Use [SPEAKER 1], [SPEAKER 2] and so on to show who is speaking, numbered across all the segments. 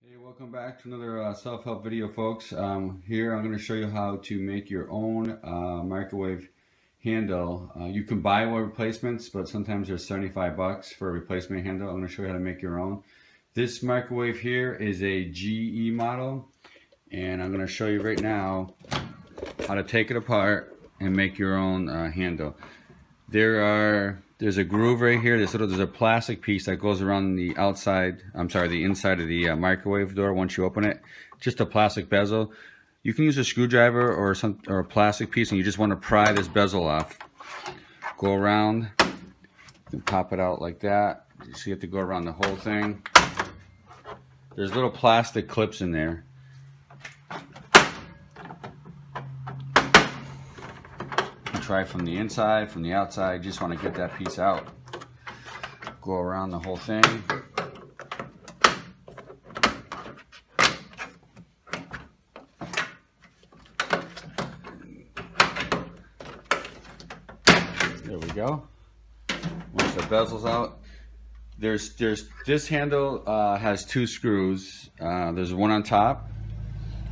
[SPEAKER 1] Hey, welcome back to another self-help video, folks. Here I'm going to show you how to make your own microwave handle. You can buy one replacements, but sometimes they're 75 bucks for a replacement handle. I'm going to show you how to make your own. This microwave here is a GE model, and I'm going to show you right now how to take it apart and make your own handle. There's a groove right here. There's a plastic piece that goes around the outside, the inside of the microwave door once you open it. Just a plastic bezel. You can use a screwdriver or a plastic piece, and you just want to pry this bezel off. Go around, and pop it out like that. So you have to go around the whole thing. There's little plastic clips in there. Try from the inside, from the outside. You just want to get that piece out. Go around the whole thing. There we go. Once the bezel's out, there's this handle has two screws. There's one on top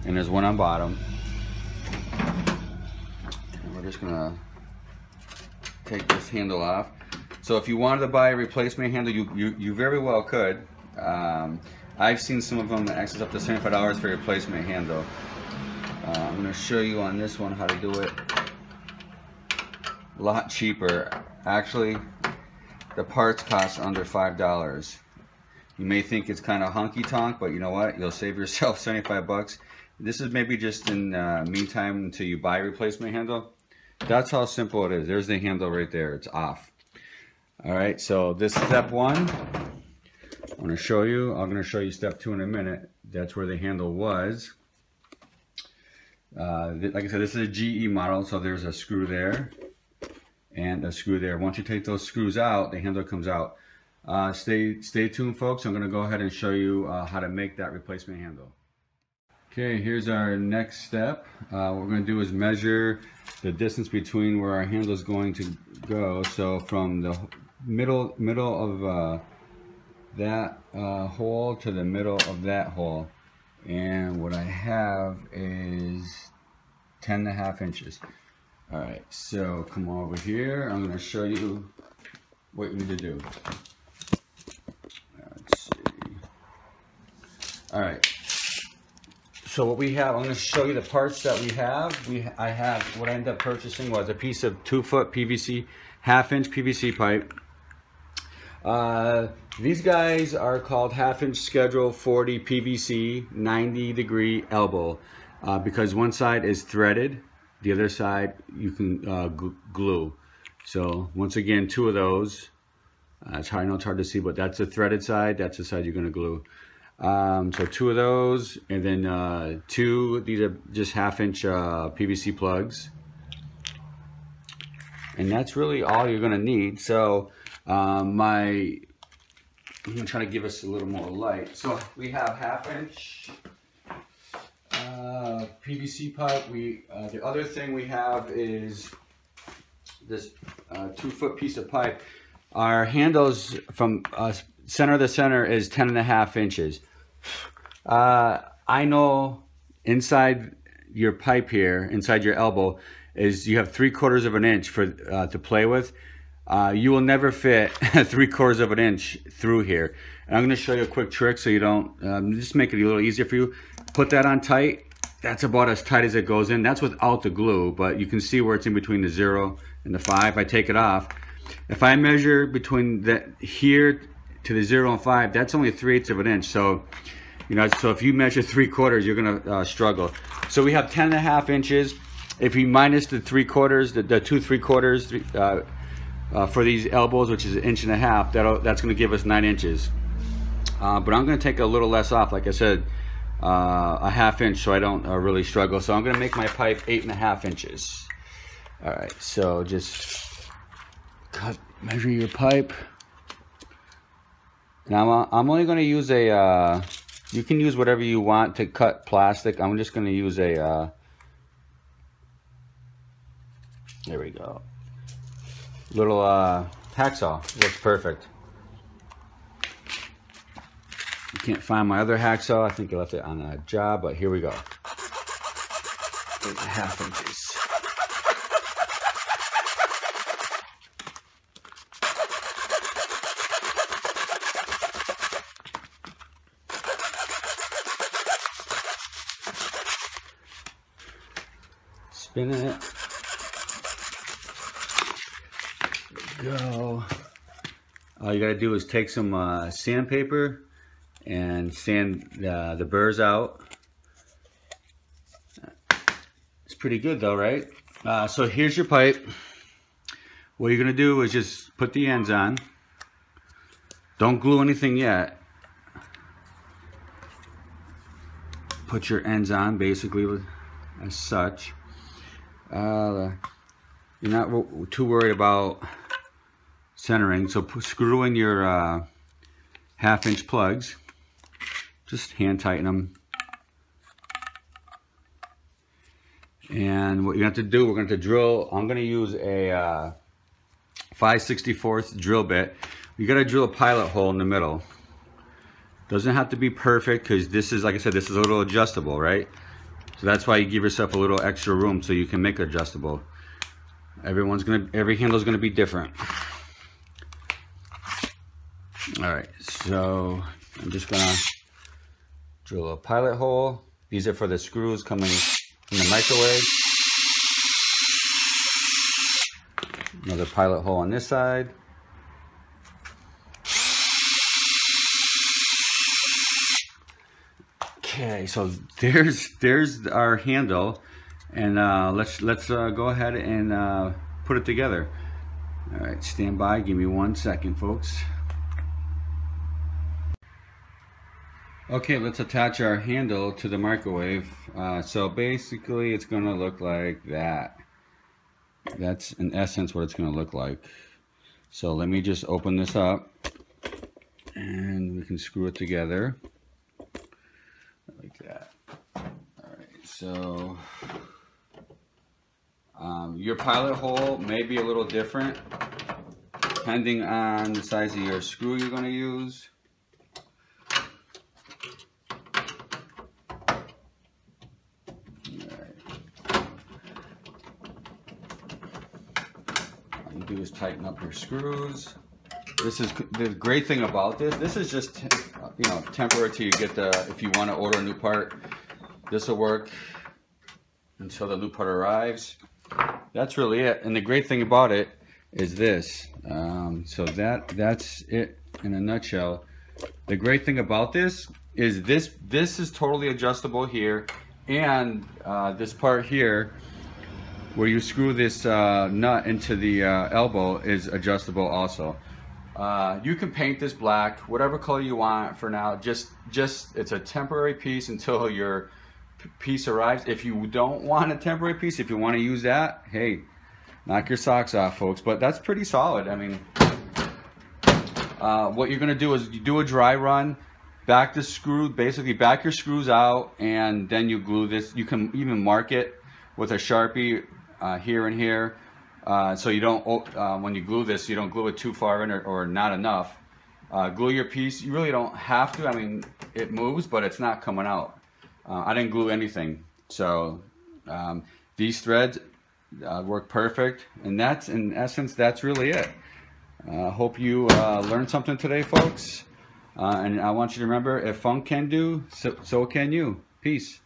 [SPEAKER 1] and there's one on bottom. We're just gonna take this handle off. So if you wanted to buy a replacement handle, you very well could. I've seen some of them that access up to $75 for a replacement handle. I'm gonna show you on this one how to do it. A lot cheaper. Actually, the parts cost under $5. You may think it's kind of honky-tonk, but you know what? You'll save yourself 75 bucks. This is maybe just in meantime until you buy a replacement handle. That's how simple it is. There's the handle right there. It's off. All right, so this is step one. I'm going to show you step two in a minute. That's where the handle was. Like I said, this is a GE model, so there's a screw there and a screw there. Once you take those screws out, the handle comes out. Stay tuned, folks. I'm going to go ahead and show you how to make that replacement handle. Okay, here's our next step. What we're going to do is measure the distance between where our handle is going to go. So from the middle of that hole to the middle of that hole. And what I have is 10.5 inches. All right, so come over here. I'm going to show you what you need to do. Let's see. All right. So what we have, I'm going to show you the parts that we have. What I ended up purchasing was a piece of 2-foot PVC, half-inch PVC pipe. These guys are called half-inch schedule 40 PVC 90-degree elbow because one side is threaded, the other side you can glue. So once again, two of those. It's hard, I know it's hard to see, but that's the threaded side. That's the side you're going to glue. So two of those, and then these are just half-inch PVC plugs, and that's really all you're going to need. So I'm going to try to give us a little more light. So we have half-inch PVC pipe. The other thing we have is this 2-foot piece of pipe. Our handles from center to center is 10.5 inches. I know inside your pipe here, inside your elbow, is you have 3/4 of an inch for to play with. You will never fit 3/4 of an inch through here. And I'm going to show you a quick trick so you don't, just make it a little easier for you. Put that on tight. That's about as tight as it goes in. That's without the glue, but you can see where it's in between the 0 and the 5. I take it off. If I measure between here to the 0 and 5, that's only 3/8 of an inch. So, so if you measure 3/4, you're gonna struggle. So we have 10.5 inches. If you minus the 3/4, the 2 3/4 for these elbows, which is 1.5 inches, that's gonna give us 9 inches. But I'm gonna take a little less off, like I said, a ½ inch, so I don't really struggle. So I'm gonna make my pipe 8.5 inches. All right, so just measure your pipe. Now I'm only going to use you can use whatever you want to cut plastic. I'm just going to use there we go, little hacksaw. Looks perfect. can't find my other hacksaw. I think I left it on a job, but here we go. 8.5 inches. Spin it. There we go. All you gotta do is take some sandpaper and sand the burrs out. It's pretty good though, right? So here's your pipe. What you're gonna do is just put the ends on. Don't glue anything yet. Put your ends on basically as such. You're not too worried about centering, so screw in your 1/2 inch plugs. Just hand tighten them. And what you have to do, we're going to drill. I'm going to use a 5/64 drill bit. You got to drill a pilot hole in the middle. Doesn't have to be perfect because this is, like I said, this is a little adjustable, right? So that's why you give yourself a little extra room so you can make it adjustable. Every handle's gonna be different. All right, so I'm just gonna drill a pilot hole. These are for the screws coming from the microwave. Another pilot hole on this side. Okay, so there's our handle, and let's go ahead and put it together. All right, stand by. Give me 1 second, folks. Okay, let's attach our handle to the microwave. So basically, it's going to look like that. That's in essence what it's going to look like. So let me just open this up, and we can screw it together. Like that. Alright, so your pilot hole may be a little different depending on the size of your screw you're going to use. Alright. All you do is tighten up your screws. This is the great thing about this. This is just, you know, temporary till you get the, if you want to order a new part, this will work until the new part arrives. That's really it. And the great thing about it is this. So that's it in a nutshell. The great thing about this is this is totally adjustable here, and this part here where you screw this nut into the elbow is adjustable also. You can paint this black, whatever color you want for now. Just it's a temporary piece until your piece arrives. If you don't want a temporary piece, if you want to use that, hey, knock your socks off, folks. But that's pretty solid. I mean, what you're gonna do is you do a dry run, back the screw, basically back your screws out, and then you glue this. You can even mark it with a Sharpie here and here. So you don't, when you glue this, you don't glue it too far in or not enough. Glue your piece. You really don't have to. I mean, it moves, but it's not coming out. I didn't glue anything. So these threads work perfect. And that's, in essence, that's really it. Hope you learned something today, folks. And I want you to remember, if funk can do, so can you. Peace.